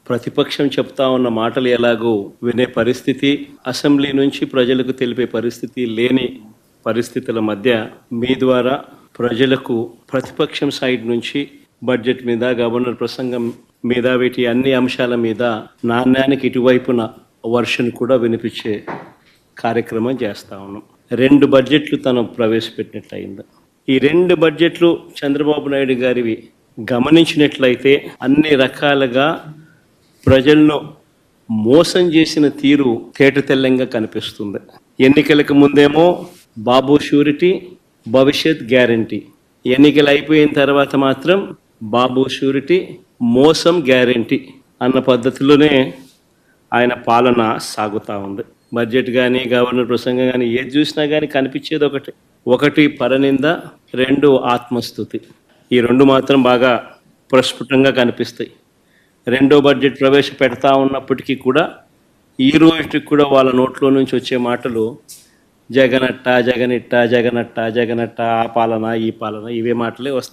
ప్రతిపక్షం చెప్తా ఉన్న మాటలు ఎలాగో వినే పరిస్థితి, అసెంబ్లీ నుంచి ప్రజలకు తెలిపే పరిస్థితి లేని పరిస్థితుల మధ్య మీ ద్వారా ప్రజలకు ప్రతిపక్షం సైడ్ నుంచి బడ్జెట్ మీద, గవర్నర్ ప్రసంగం మీద, వీటి అన్ని అంశాల మీద నాణ్యానికి ఇటువైపున వర్షన్ కూడా వినిపించే కార్యక్రమం చేస్తా ఉన్నాం. 2 బడ్జెట్లు తను ప్రవేశపెట్టినట్లయింది. ఈ 2 బడ్జెట్లు చంద్రబాబు నాయుడు గారివి గమనించినట్లయితే అన్ని రకాలుగా ప్రజలను మోసం చేసిన తీరు తేటతెల్లంగా కనిపిస్తుంది. ఎన్నికలకు ముందేమో బాబు షూరిటీ, భవిష్యత్ గ్యారంటీ. ఎన్నికలు అయిపోయిన తర్వాత మాత్రం బాబు షూరిటీ, మోసం గ్యారంటీ అన్న పద్ధతిలోనే ఆయన పాలన సాగుతూ ఉంది. బడ్జెట్ కానీ, గవర్నర్ ప్రసంగం కానీ ఏది చూసినా కానీ కనిపించేది ఒకటి పరనింద, 2 ఆత్మస్తుతి. ఈ 2 మాత్రం బాగా ప్రస్ఫుటంగా కనిపిస్తాయి. 2వ బడ్జెట్ ప్రవేశపెడతా ఉన్నప్పటికీ కూడా ఈ రోజుకి కూడా వాళ్ళ నోట్లో నుంచి వచ్చే మాటలు జగనట్ట, జగనిట్ట, జగనట్ట, జగనట్ట, ఆ పాలన, ఈ పాలన, ఇవే మాటలే వస్తాయి.